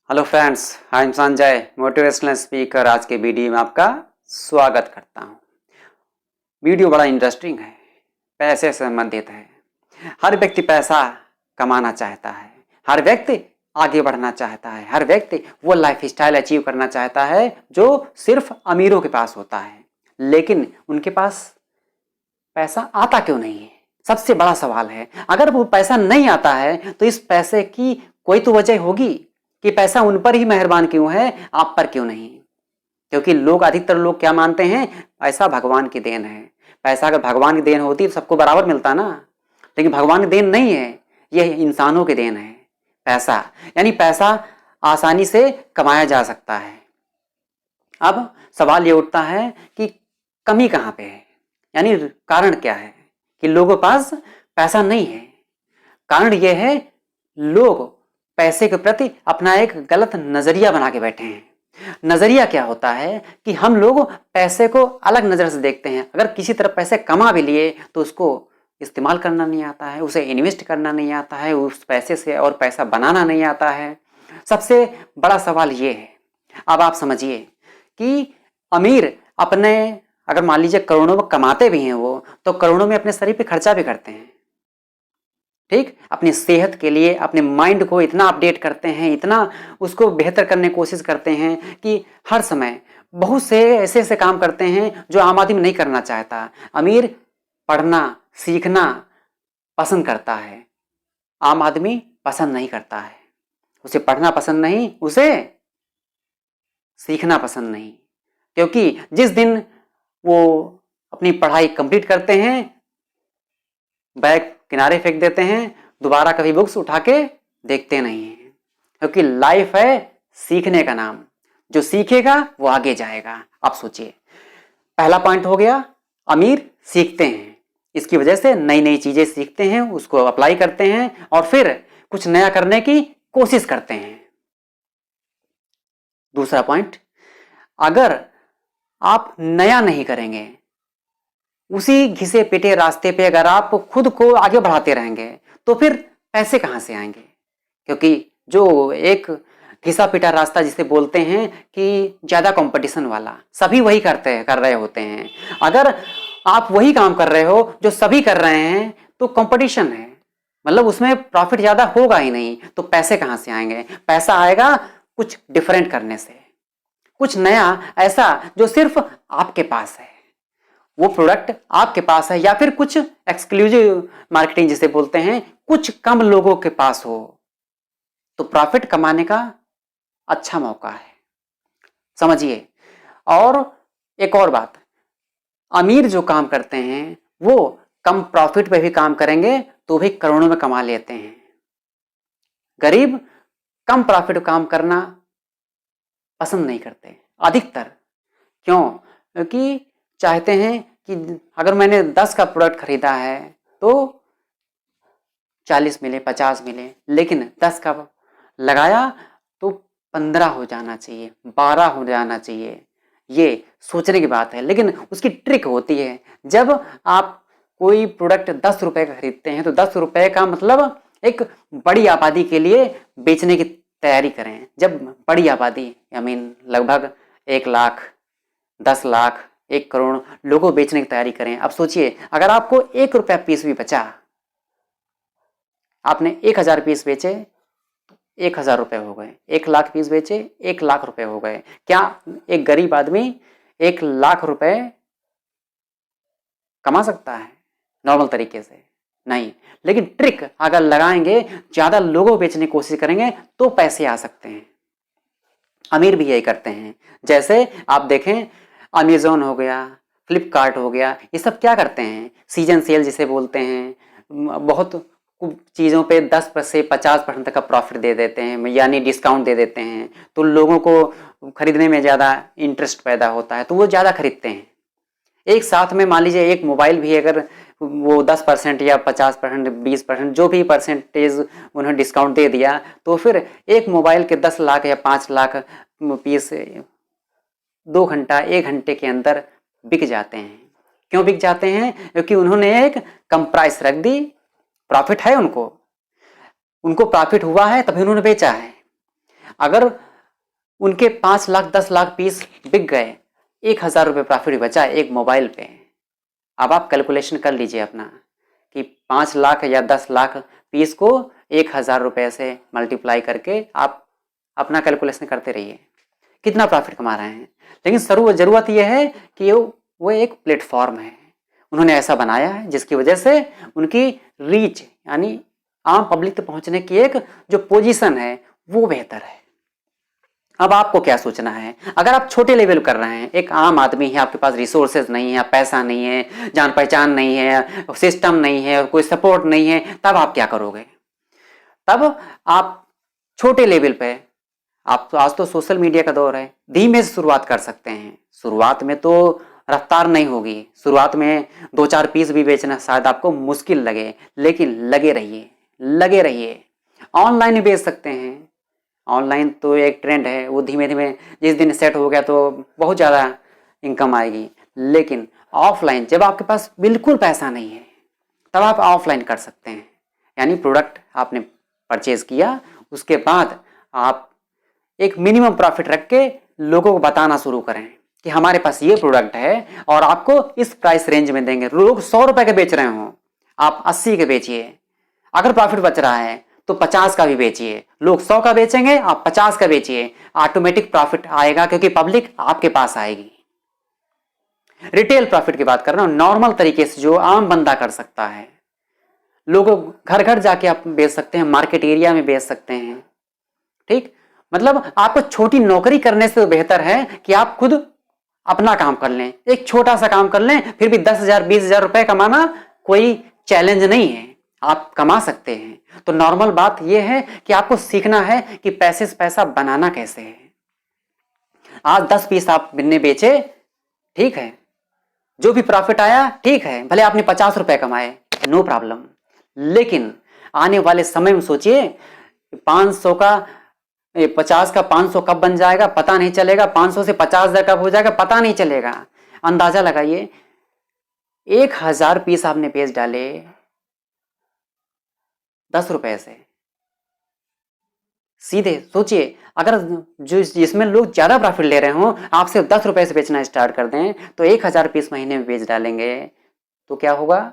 Hello friends, I am Sanjay, motivational speaker. आज के video में आपका स्वागत करता हूं। वीडियो बड़ा इंटरेस्टिंग है, पैसे से संबंधित है। हर व्यक्ति पैसा कमाना चाहता है, हर व्यक्ति आगे बढ़ना चाहता है, हर व्यक्ति वो लाइफ स्टाइल अचीव करना चाहता है जो सिर्फ अमीरों के पास होता है। लेकिन उनके पास पैसा आता क्यों नहीं है, सबसे बड़ा सवाल है। अगर वो पैसा नहीं आता है तो इस पैसे की कोई तो वजह होगी कि पैसा उन पर ही मेहरबान क्यों है, आप पर क्यों नहीं। क्योंकि अधिकतर लोग क्या मानते हैं, पैसा भगवान की देन है। पैसा अगर भगवान की देन होती तो सबको बराबर मिलता ना, लेकिन भगवान की देन नहीं है, यह इंसानों की देन है। पैसा यानी पैसा आसानी से कमाया जा सकता है। अब सवाल ये उठता है कि कमी कहाँ पे है, यानी कारण क्या है कि लोगों के पास पैसा नहीं है। कारण यह है, लोग पैसे के प्रति अपना एक गलत नजरिया बना के बैठे हैं। नजरिया क्या होता है कि हम लोग पैसे को अलग नजर से देखते हैं। अगर किसी तरह पैसे कमा भी लिए तो उसको इस्तेमाल करना नहीं आता है, उसे इन्वेस्ट करना नहीं आता है, उस पैसे से और पैसा बनाना नहीं आता है। सबसे बड़ा सवाल ये है। अब आप समझिए कि अमीर अपने, अगर मान लीजिए करोड़ों में कमाते भी हैं वो, तो करोड़ों में अपने शरीर पे खर्चा भी करते हैं। ठीक, अपनी सेहत के लिए अपने माइंड को इतना अपडेट करते हैं, इतना उसको बेहतर करने की कोशिश करते हैं कि हर समय बहुत से ऐसे ऐसे काम करते हैं जो आम आदमी नहीं करना चाहता। अमीर पढ़ना सीखना पसंद करता है, आम आदमी पसंद नहीं करता है। उसे पढ़ना पसंद नहीं, उसे सीखना पसंद नहीं। क्योंकि जिस दिन वो अपनी पढ़ाई कंप्लीट करते हैं, बैग किनारे फेंक देते हैं, दोबारा कभी बुक्स उठा के देखते नहीं हैं। क्योंकि लाइफ है सीखने का नाम, जो सीखेगा वो आगे जाएगा। आप सोचिए, पहला पॉइंट हो गया, अमीर सीखते हैं, इसकी वजह से नई नई चीजें सीखते हैं, उसको अप्लाई करते हैं और फिर कुछ नया करने की कोशिश करते हैं। दूसरा पॉइंट, अगर आप नया नहीं करेंगे, उसी घिसे पिटे रास्ते पे अगर आप खुद को आगे बढ़ाते रहेंगे तो फिर पैसे कहां से आएंगे। क्योंकि जो एक घिसा पिटा रास्ता जिसे बोलते हैं कि ज्यादा कंपटीशन वाला, सभी वही कर रहे होते हैं। अगर आप वही काम कर रहे हो जो सभी कर रहे हैं तो कंपटीशन है, मतलब उसमें प्रॉफिट ज्यादा होगा ही नहीं, तो पैसे कहां से आएंगे। पैसा आएगा कुछ डिफरेंट करने से, कुछ नया ऐसा जो सिर्फ आपके पास है, वो प्रोडक्ट आपके पास है, या फिर कुछ एक्सक्लूसिव मार्केटिंग जिसे बोलते हैं, कुछ कम लोगों के पास हो, तो प्रॉफिट कमाने का अच्छा मौका है। समझिए। और एक और बात, अमीर जो काम करते हैं वो कम प्रॉफिट पे भी काम करेंगे तो भी करोड़ों में कमा लेते हैं। गरीब कम प्रॉफिट काम करना पसंद नहीं करते अधिकतर। क्यों? क्योंकि चाहते हैं कि अगर मैंने 10 का प्रोडक्ट खरीदा है तो 40 मिले, 50 मिले, लेकिन 10 का लगाया तो 15 हो जाना चाहिए, 12 हो जाना चाहिए। ये सोचने की बात है, लेकिन उसकी ट्रिक होती है। जब आप कोई प्रोडक्ट 10 रुपए का खरीदते हैं तो 10 रुपए का मतलब एक बड़ी आबादी के लिए बेचने की तैयारी करें। जब बड़ी आबादी लगभग 1 लाख, 10 लाख, 1 करोड़ लोगों बेचने की तैयारी करें। अब सोचिए, अगर आपको 1 रुपया पीस भी बचा, आपने 1000 पीस बेचे, 1000 रुपए हो गए। 1 लाख पीस बेचे, 1 लाख रुपए हो गए। क्या एक गरीब आदमी 1 लाख रुपए कमा सकता है नॉर्मल तरीके से? नहीं। लेकिन ट्रिक अगर लगाएंगे, ज्यादा लोगों बेचने की कोशिश करेंगे तो पैसे आ सकते हैं। अमीर भी यही करते हैं। जैसे आप देखें, अमेजोन हो गया, फ्लिपकार्ट हो गया, ये सब क्या करते हैं, सीजन सेल जिसे बोलते हैं, बहुत चीज़ों पे 10 से 50% तक का प्रॉफिट दे देते हैं, यानी डिस्काउंट दे देते हैं। तो लोगों को खरीदने में ज़्यादा इंटरेस्ट पैदा होता है तो वो ज़्यादा खरीदते हैं। एक साथ में मान लीजिए एक मोबाइल भी अगर वो 10% या 50%, 20%, जो भी परसेंटेज उन्हें डिस्काउंट दे दिया, तो फिर एक मोबाइल के 10 लाख या 5 लाख पीस 2 घंटा 1 घंटे के अंदर बिक जाते हैं। क्यों बिक जाते हैं? क्योंकि उन्होंने एक कम प्राइस रख दी, प्रॉफिट है उनको प्रॉफिट हुआ है तभी उन्होंने बेचा है। अगर उनके 5 लाख 10 लाख पीस बिक गए, 1000 रुपये प्रॉफिट बचा एक मोबाइल पे। अब आप कैलकुलेशन कर लीजिए अपना कि 5 लाख या 10 लाख पीस को 1000 रुपये से मल्टीप्लाई करके आप अपना कैलकुलेशन करते रहिए कितना प्रॉफिट कमा रहे हैं। लेकिन ज़रूरत यह है कि वो एक प्लेटफॉर्म है, उन्होंने ऐसा बनाया है जिसकी वजह से उनकी रीच यानी आम पब्लिक तक पहुंचने की एक जो पोजीशन है वो बेहतर है। अब आपको क्या सोचना है, अगर आप छोटे लेवल कर रहे हैं, एक आम आदमी है, आपके पास रिसोर्सेज नहीं है, पैसा नहीं है, जान पहचान नहीं है, सिस्टम नहीं है, कोई सपोर्ट नहीं है, तब आप क्या करोगे? तब आप छोटे लेवल पे आप तो आज तो सोशल मीडिया का दौर है, धीमे से शुरुआत कर सकते हैं। शुरुआत में तो रफ्तार नहीं होगी, शुरुआत में 2-4 पीस भी बेचना शायद आपको मुश्किल लगे, लेकिन लगे रहिए। ऑनलाइन भी बेच सकते हैं, ऑनलाइन तो एक ट्रेंड है, वो धीमे धीमे जिस दिन सेट हो गया तो बहुत ज़्यादा इनकम आएगी। लेकिन ऑफलाइन जब आपके पास बिल्कुल पैसा नहीं है तब आप ऑफलाइन कर सकते हैं, यानी प्रोडक्ट आपने परचेज किया, उसके बाद आप एक मिनिमम प्रॉफिट रख के लोगों को बताना शुरू करें कि हमारे पास ये प्रोडक्ट है और आपको इस प्राइस रेंज में देंगे। लोग 100 रुपए के बेच रहे हो, आप 80 के बेचिए। अगर प्रॉफिट बच रहा है तो 50 का भी बेचिए, लोग 100 का बेचेंगे, आप 50 का बेचिए, ऑटोमेटिक प्रॉफिट आएगा क्योंकि पब्लिक आपके पास आएगी। रिटेल प्रॉफिट की बात कर रहा हूं, नॉर्मल तरीके से जो आम बंदा कर सकता है। लोगों घर घर जाके आप बेच सकते हैं, मार्केट एरिया में बेच सकते हैं। ठीक, मतलब आपको छोटी नौकरी करने से तो बेहतर है कि आप खुद अपना काम कर लें, एक छोटा सा काम कर लें, फिर भी 10,000 20,000 रुपए कमाना कोई चैलेंज नहीं है, आप कमा सकते हैं। तो नॉर्मल बात यह है कि आपको सीखना है कि पैसे से पैसा बनाना कैसे है। आज 10 पीस आपने बेचे, ठीक है, जो भी प्रॉफिट आया ठीक है, भले आपने 50 रुपए कमाए, नो प्रॉब्लम। लेकिन आने वाले समय में सोचिए 500 का 50 का 500 कब बन जाएगा पता नहीं चलेगा, 500 से 50,000 कब हो जाएगा पता नहीं चलेगा। अंदाजा लगाइए, 1000 पीस आपने बेच डाले 10 रुपए से, सीधे सोचिए अगर जो जिसमें लोग ज्यादा प्रॉफिट ले रहे हो आप सिर्फ 10 रुपए से बेचना स्टार्ट कर दें तो 1000 पीस महीने में बेच डालेंगे तो क्या होगा,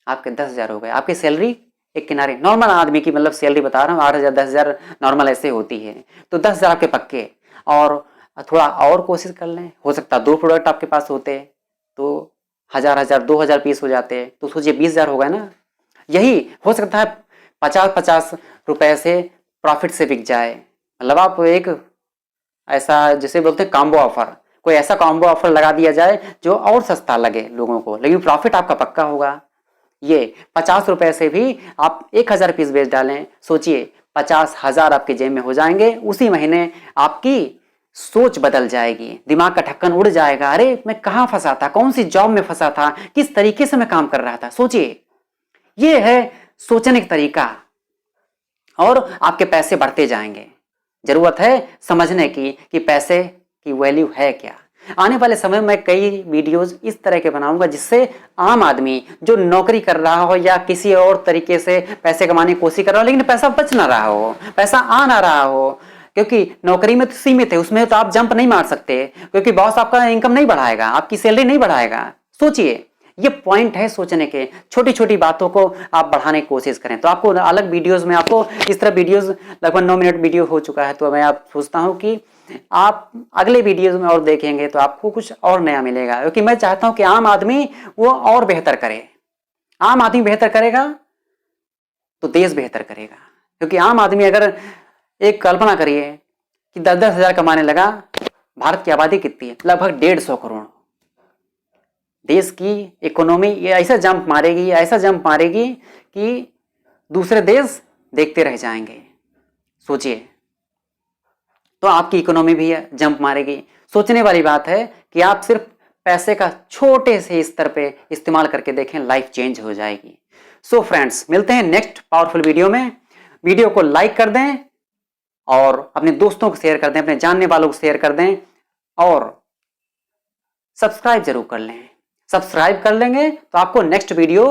आपके 10,000 हो गए। आपकी सैलरी एक किनारे, नॉर्मल आदमी की मतलब सैलरी बता रहा हूँ, 8,000 10,000 नॉर्मल ऐसे होती है, तो 10,000 आपके पक्के। और थोड़ा और कोशिश कर लें, हो सकता है 2 प्रोडक्ट आपके पास होते तो 1000 2,000 पीस हो जाते, तो सोचिए 20,000 हो गए ना। यही हो सकता है 50 रुपए से प्रॉफिट से बिक जाए। मतलब आप एक ऐसा जैसे बोलते हैं कॉम्बो ऑफर, कोई ऐसा कॉम्बो ऑफर लगा दिया जाए जो और सस्ता लगे लोगों को, लेकिन प्रॉफिट आपका पक्का होगा। ये 50 रुपए से भी आप 1000 पीस बेच डालें, सोचिए 50,000 आपके जेब में हो जाएंगे। उसी महीने आपकी सोच बदल जाएगी, दिमाग का ढक्कन उड़ जाएगा, अरे मैं कहाँ फंसा था, कौन सी जॉब में फंसा था, किस तरीके से मैं काम कर रहा था। सोचिए, ये है सोचने का तरीका, और आपके पैसे बढ़ते जाएंगे। जरूरत है समझने की कि पैसे की वैल्यू है क्या। आने वाले समय में मैं कई वीडियोस इस तरह के बनाऊंगा जिससे आम आदमी जो नौकरी कर रहा हो या किसी और तरीके से पैसे कमाने की कोशिश कर रहा हो लेकिन पैसा बच ना रहा हो, पैसा आ ना रहा हो, क्योंकि नौकरी में तो सीमित है, उसमें तो आप जंप नहीं मार सकते क्योंकि बॉस आपका इनकम नहीं बढ़ाएगा, आपकी सैलरी नहीं बढ़ाएगा। सोचिए, ये पॉइंट है सोचने के, छोटी छोटी बातों को आप बढ़ाने की कोशिश करें। तो आपको अलग वीडियोस में, आपको इस तरह वीडियोस लगभग 9 मिनट वीडियो हो चुका है, तो मैं आप सोचता हूं कि आप अगले वीडियोस में और देखेंगे तो आपको कुछ और नया मिलेगा, क्योंकि मैं चाहता हूं कि आम आदमी वो और बेहतर करे। आम आदमी बेहतर करेगा तो देश बेहतर करेगा, क्योंकि आम आदमी अगर एक कल्पना करिए कि 10-10 हजार कमाने लगा, भारत की आबादी कितनी है, लगभग 150 करोड़। देश की इकोनॉमी ये ऐसा जंप मारेगी कि दूसरे देश देखते रह जाएंगे। सोचिए, तो आपकी इकोनॉमी भी जंप मारेगी। सोचने वाली बात है कि आप सिर्फ पैसे का छोटे से स्तर पे इस्तेमाल करके देखें, लाइफ चेंज हो जाएगी। सो फ्रेंड्स, मिलते हैं नेक्स्ट पावरफुल वीडियो में। वीडियो को लाइक कर दें और अपने दोस्तों को शेयर कर दें, अपने जानने वालों को शेयर कर दें, और सब्सक्राइब जरूर कर लें। सब्सक्राइब कर लेंगे तो आपको नेक्स्ट वीडियो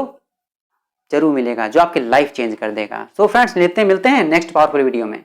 जरूर मिलेगा जो आपकी लाइफ चेंज कर देगा। सो फ्रेंड्स, मिलते हैं नेक्स्ट पावरफुल वीडियो में।